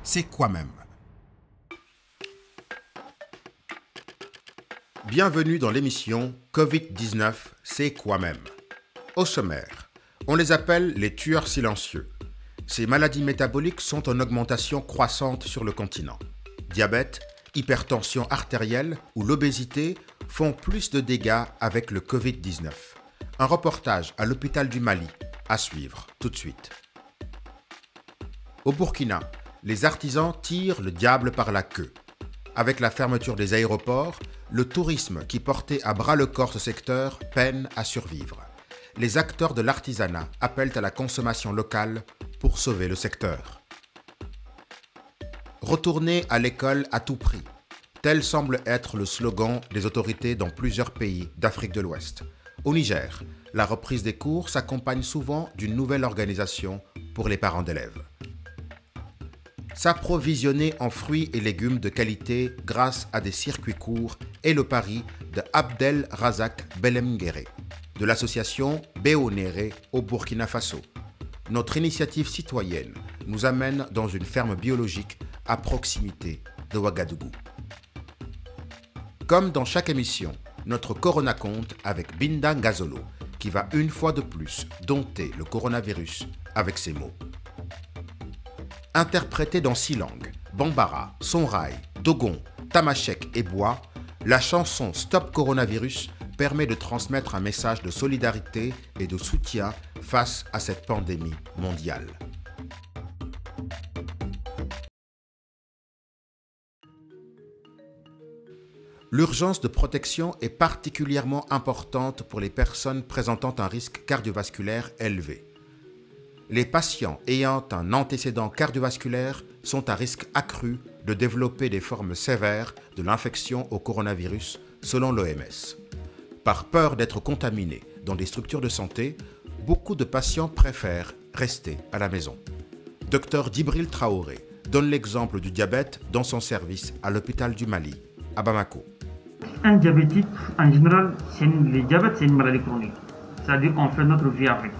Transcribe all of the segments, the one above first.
c'est quoi même? Bienvenue dans l'émission Covid-19, c'est quoi même? Au sommaire, on les appelle les tueurs silencieux. Ces maladies métaboliques sont en augmentation croissante sur le continent. Diabète, hypertension artérielle ou l'obésité font plus de dégâts avec le Covid-19. Un reportage à l'hôpital du Mali, à suivre tout de suite. Au Burkina, les artisans tirent le diable par la queue. Avec la fermeture des aéroports, le tourisme qui portait à bras le corps ce secteur peine à survivre. Les acteurs de l'artisanat appellent à la consommation locale pour sauver le secteur. Retourner à l'école à tout prix. Tel semble être le slogan des autorités dans plusieurs pays d'Afrique de l'Ouest. Au Niger, la reprise des cours s'accompagne souvent d'une nouvelle organisation pour les parents d'élèves. S'approvisionner en fruits et légumes de qualité grâce à des circuits courts est le pari de Abdel Razak Belemguéré, de l'association Béonéré au Burkina Faso. Notre initiative citoyenne nous amène dans une ferme biologique à proximité de Ouagadougou. Comme dans chaque émission, notre Corona compte avec Binda Ngazolo, qui va une fois de plus dompter le coronavirus avec ses mots. Interprétée dans 6 langues, Bambara, Songhai, Dogon, Tamashek et Bois, la chanson Stop Coronavirus permet de transmettre un message de solidarité et de soutien face à cette pandémie mondiale. L'urgence de protection est particulièrement importante pour les personnes présentant un risque cardiovasculaire élevé. Les patients ayant un antécédent cardiovasculaire sont à risque accru de développer des formes sévères de l'infection au coronavirus, selon l'OMS. Par peur d'être contaminés dans des structures de santé, beaucoup de patients préfèrent rester à la maison. Dr Djibril Traoré donne l'exemple du diabète dans son service à l'hôpital du Mali, à Bamako. Un diabétique, en général, le diabète, c'est une maladie chronique. C'est-à-dire qu'on fait notre vie avec.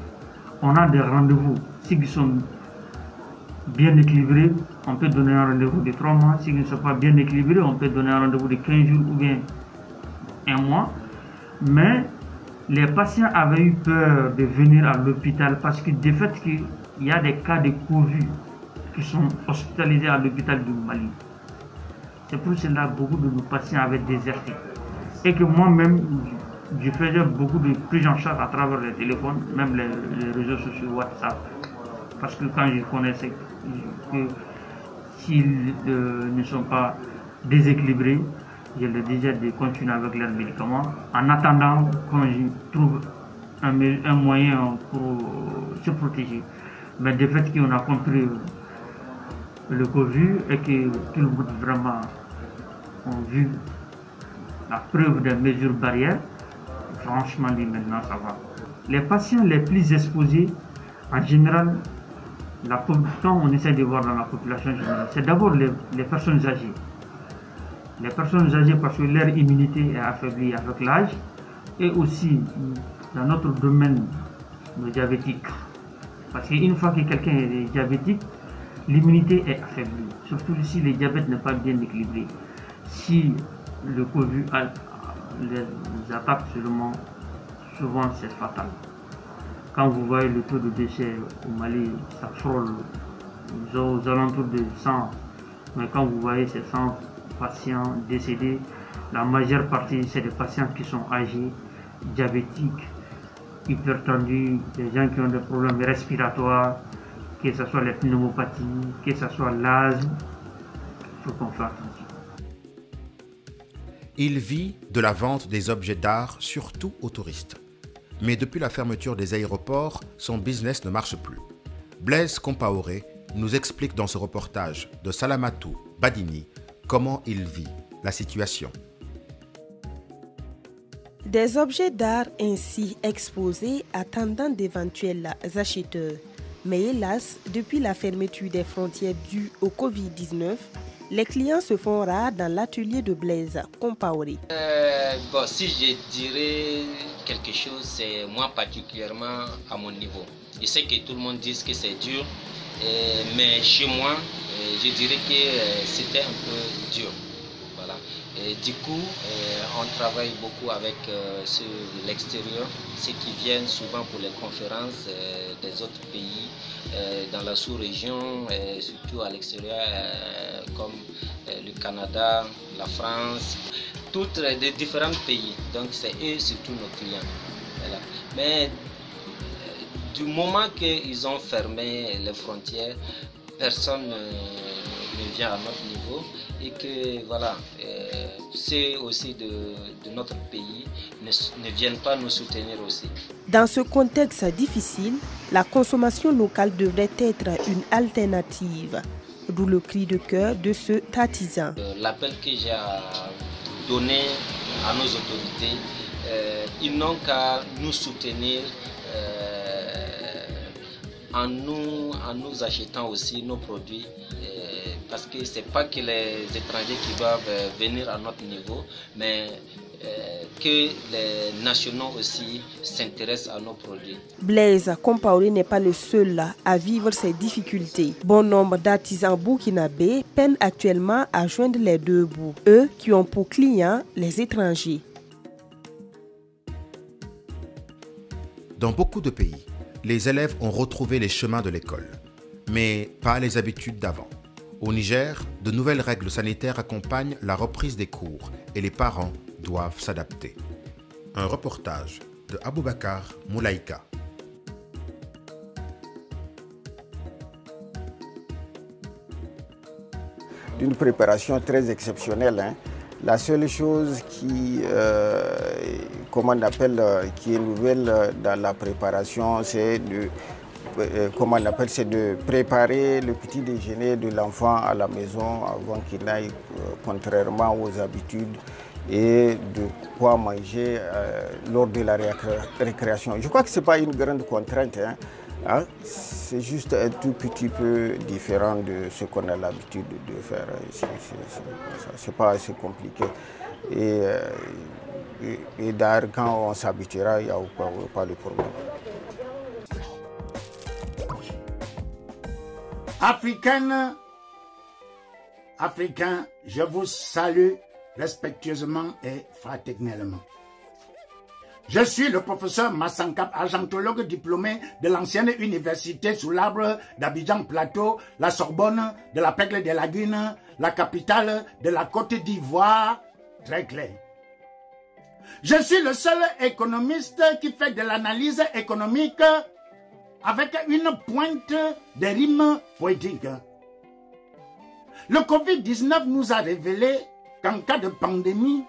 On a des rendez-vous. Ceux qui sont bien équilibrés, on peut donner un rendez-vous de 3 mois. Ceux qui ne sont pas bien équilibrés, on peut donner un rendez-vous de 15 jours ou bien 1 mois. Mais les patients avaient eu peur de venir à l'hôpital parce que du fait qu'il y a des cas de Covid qui sont hospitalisés à l'hôpital du Mali. C'est pour cela que beaucoup de nos patients avaient déserté. Et que moi-même, je faisais beaucoup de prise en charge à travers les téléphones, même les réseaux sociaux, WhatsApp. Parce que quand je connaissais que s'ils ne sont pas déséquilibrés, je leur disais de continuer avec leurs médicaments, en attendant quand je trouve un moyen pour se protéger. Mais de fait qu'on a compris le Covid et que tout le monde vraiment a vu la preuve des mesures barrières, franchement, maintenant, ça va. Les patients les plus exposés, en général, quand on essaie de voir dans la population générale, c'est d'abord les personnes âgées. Les personnes âgées parce que leur immunité est affaiblie avec l'âge et aussi dans notre domaine, le diabétique. Parce qu'une fois que quelqu'un est diabétique, l'immunité est affaiblie, surtout si le diabète n'est pas bien équilibré. Si le Covid les attaque seulement, souvent c'est fatal. Quand vous voyez le taux de décès au Mali, ça frôle aux alentours de 100. Mais quand vous voyez ces 100 patients décédés, la majeure partie c'est des patients qui sont âgés, diabétiques, hypertendus, des gens qui ont des problèmes respiratoires, que ce soit les pneumopathies, que ce soit l'asthme, il faut qu'on fasse attention. Il vit de la vente des objets d'art, surtout aux touristes. Mais depuis la fermeture des aéroports, son business ne marche plus. Blaise Compaoré nous explique dans ce reportage de Salamatou Badini comment il vit la situation. Des objets d'art ainsi exposés attendant d'éventuels acheteurs. Mais hélas, depuis la fermeture des frontières due au Covid-19, les clients se font rares dans l'atelier de Blaise Compaoré. Si je dirais quelque chose, c'est moi particulièrement à mon niveau. Je sais que tout le monde dit que c'est dur, Mais chez moi, je dirais que c'était un peu dur. Voilà. Et du coup, on travaille beaucoup avec ceux de l'extérieur, ceux qui viennent souvent pour les conférences des autres pays, dans la sous-région, surtout à l'extérieur, comme le Canada, la France, toutes les différents pays. Donc c'est eux surtout nos clients. Voilà. Mais du moment qu'ils ont fermé les frontières, personne ne vient à notre niveau et que voilà, ceux aussi de notre pays ne viennent pas nous soutenir aussi. Dans ce contexte difficile, la consommation locale devrait être une alternative, d'où le cri de cœur de ce artisan. L'appel que j'ai à donner à nos autorités, ils n'ont qu'à nous soutenir en nous achetant aussi nos produits, parce que ce n'est pas que les étrangers qui doivent venir à notre niveau, mais que les nationaux aussi s'intéressent à nos produits. Blaise Compaoré n'est pas le seul à vivre ces difficultés. Bon nombre d'artisans burkinabés peinent actuellement à joindre les deux bouts, eux qui ont pour clients les étrangers. Dans beaucoup de pays, les élèves ont retrouvé les chemins de l'école, mais pas les habitudes d'avant. Au Niger, de nouvelles règles sanitaires accompagnent la reprise des cours et les parents doivent s'adapter. Un reportage de Aboubakar Moulaïka. D'une préparation très exceptionnelle, hein. La seule chose qui est nouvelle dans la préparation, c'est de préparer le petit déjeuner de l'enfant à la maison avant qu'il n'aille, contrairement aux habitudes, et de quoi manger lors de la récréation. Je crois que ce n'est pas une grande contrainte, hein. C'est juste un tout petit peu différent de ce qu'on a l'habitude de faire. C'est pas assez compliqué. Et d'ailleurs, quand on s'habituera, il n'y a pas de problème. Africaines, Africains, je vous salue respectueusement et fraternellement. Je suis le professeur Massankap, argentologue diplômé de l'ancienne université sous l'arbre d'Abidjan Plateau, la Sorbonne, de la Pègle des Lagunes, la capitale de la Côte d'Ivoire, très clair. Je suis le seul économiste qui fait de l'analyse économique avec une pointe de rimes poétiques. Le Covid-19 nous a révélé qu'en cas de pandémie,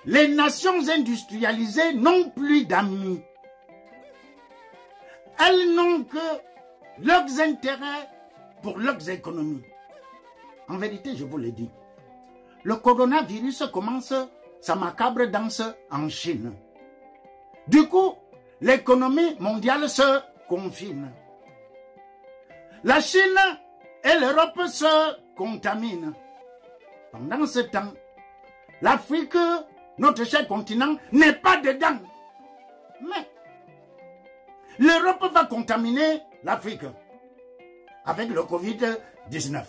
les nations industrialisées n'ont plus d'amis. Elles n'ont que leurs intérêts pour leurs économies. En vérité, je vous l'ai dit, le coronavirus commence sa macabre danse en Chine. Du coup, l'économie mondiale se confine. La Chine et l'Europe se contaminent. Pendant ce temps, l'Afrique, notre cher continent, n'est pas dedans. Mais l'Europe va contaminer l'Afrique avec le Covid-19.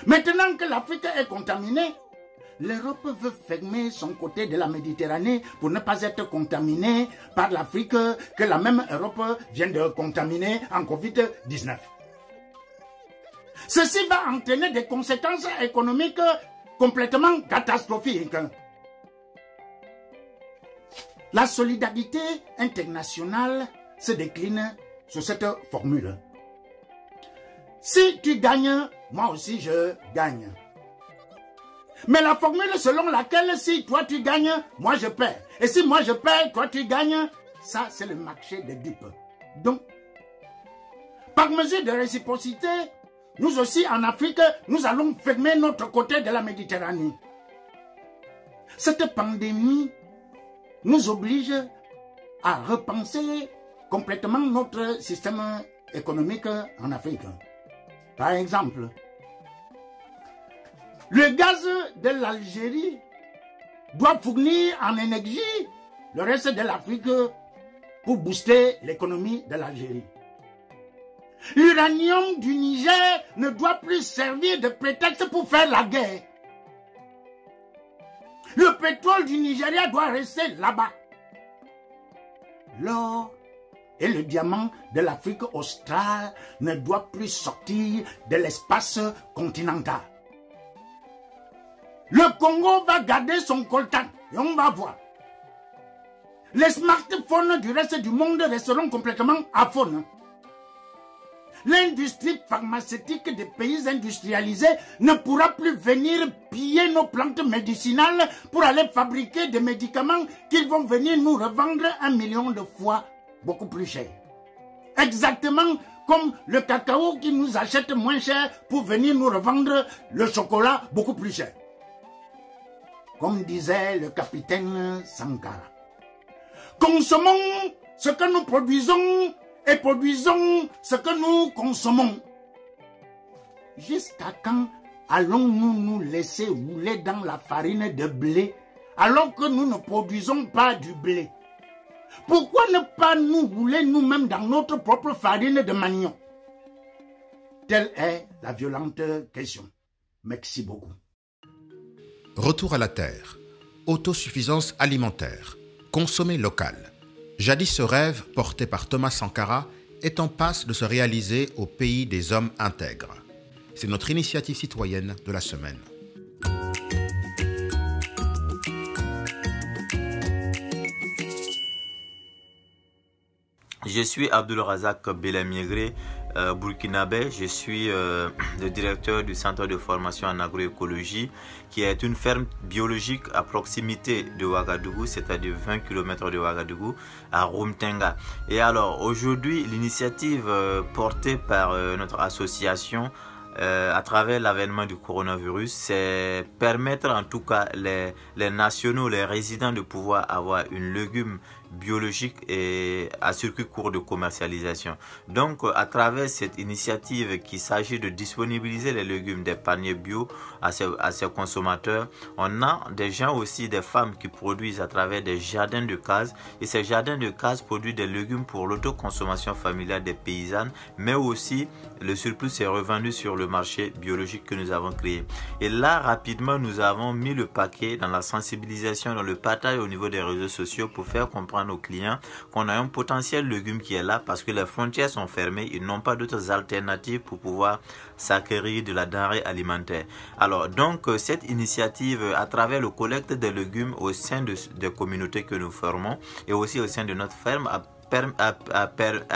Maintenant que l'Afrique est contaminée, l'Europe veut fermer son côté de la Méditerranée pour ne pas être contaminée par l'Afrique que la même Europe vient de contaminer en Covid-19. Ceci va entraîner des conséquences économiques complètement catastrophiques. La solidarité internationale se décline sur cette formule. Si tu gagnes, moi aussi je gagne. Mais la formule selon laquelle si toi tu gagnes, moi je perds. Et si moi je perds, toi tu gagnes, ça c'est le marché des dupes. Donc, par mesure de réciprocité, nous aussi en Afrique, nous allons fermer notre côté de la Méditerranée. Cette pandémie nous oblige à repenser complètement notre système économique en Afrique. Par exemple, le gaz de l'Algérie doit fournir en énergie le reste de l'Afrique pour booster l'économie de l'Algérie. L'uranium du Niger ne doit plus servir de prétexte pour faire la guerre. Le pétrole du Nigeria doit rester là-bas. L'or et le diamant de l'Afrique australe ne doivent plus sortir de l'espace continental. Le Congo va garder son coltan et on va voir. Les smartphones du reste du monde resteront complètement aphones. L'industrie pharmaceutique des pays industrialisés ne pourra plus venir piller nos plantes médicinales pour aller fabriquer des médicaments qu'ils vont venir nous revendre 1 million de fois beaucoup plus cher. Exactement comme le cacao qui nous achète moins cher pour venir nous revendre le chocolat beaucoup plus cher. Comme disait le capitaine Sankara. Consommons ce que nous produisons et produisons ce que nous consommons. Jusqu'à quand allons-nous nous laisser rouler dans la farine de blé alors que nous ne produisons pas du blé? Pourquoi ne pas nous rouler nous-mêmes dans notre propre farine de manioc? Telle est la violente question. Merci beaucoup. Retour à la terre, autosuffisance alimentaire, consommer local. Jadis ce rêve, porté par Thomas Sankara, est en passe de se réaliser au pays des hommes intègres. C'est notre initiative citoyenne de la semaine. Je suis Abdul Razak Belamigré, burkinabé. Je suis le directeur du centre de formation en agroécologie, qui est une ferme biologique à proximité de Ouagadougou, c'est-à-dire 20 km de Ouagadougou, à Rumtenga. Et alors, aujourd'hui, l'initiative portée par notre association à travers l'avènement du coronavirus, c'est permettre en tout cas les nationaux, les résidents de pouvoir avoir une légume biologique et à circuit court de commercialisation. Donc à travers cette initiative qu'il s'agit de disponibiliser les légumes des paniers bio à ces consommateurs, on a des gens aussi, des femmes qui produisent à travers des jardins de cases, et ces jardins de cases produisent des légumes pour l'autoconsommation familiale des paysannes, mais aussi le surplus est revendu sur le marché biologique que nous avons créé. Et là rapidement nous avons mis le paquet dans la sensibilisation, dans le partage au niveau des réseaux sociaux pour faire comprendre aux clients qu'on a un potentiel légume qui est là, parce que les frontières sont fermées, ils n'ont pas d'autres alternatives pour pouvoir s'acquérir de la denrée alimentaire. Alors donc cette initiative à travers le collecte des légumes au sein des communautés que nous formons et aussi au sein de notre ferme a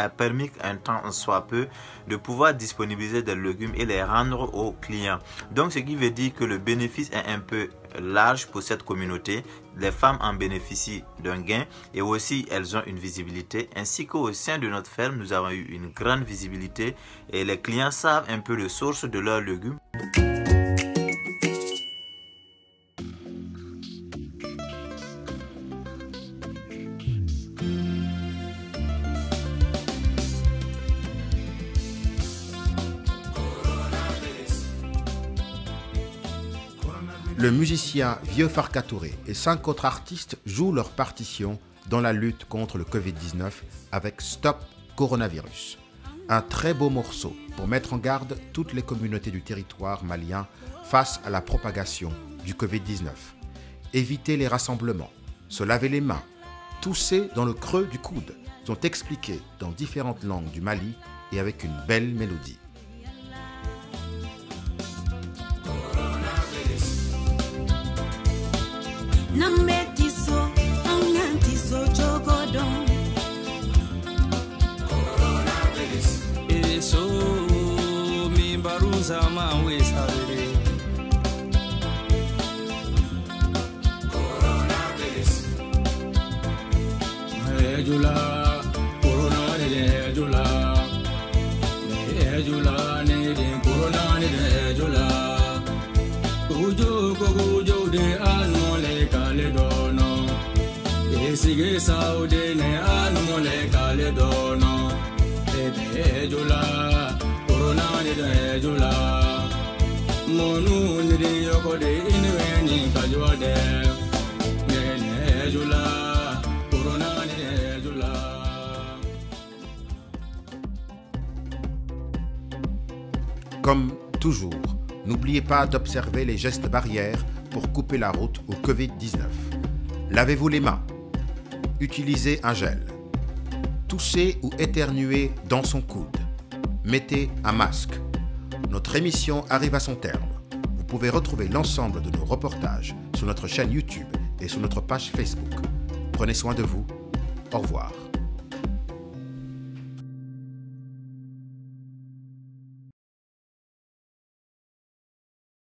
permis un temps soit peu de pouvoir disponibiliser des légumes et les rendre aux clients. Donc ce qui veut dire que le bénéfice est un peu large pour cette communauté. Les femmes en bénéficient d'un gain et aussi elles ont une visibilité, ainsi qu'au sein de notre ferme nous avons eu une grande visibilité et les clients savent un peu le source de leurs légumes. Le musicien Vieux Farka Touré et 5 autres artistes jouent leur partition dans la lutte contre le Covid-19 avec Stop Coronavirus. Un très beau morceau pour mettre en garde toutes les communautés du territoire malien face à la propagation du Covid-19. Éviter les rassemblements, se laver les mains, tousser dans le creux du coude sont expliqués dans différentes langues du Mali et avec une belle mélodie. Nametiso, angantiso, jogodon. Coronavirus. Eso, mi baruza ma wesavere. Coronavirus. Ejula, corona de ejula. Ejula ne de corona de ejula. Ujo gojo de anole kale dono. Esige saude ne anole kale dono. Ejula, corona de ejula. Monu ni yoko de inweni kajwa de. Ne ejula, corona de ejula. Comme toujours, n'oubliez pas d'observer les gestes barrières pour couper la route au Covid-19. Lavez-vous les mains. Utilisez un gel. Toussez ou éternuez dans son coude. Mettez un masque. Notre émission arrive à son terme. Vous pouvez retrouver l'ensemble de nos reportages sur notre chaîne YouTube et sur notre page Facebook. Prenez soin de vous. Au revoir.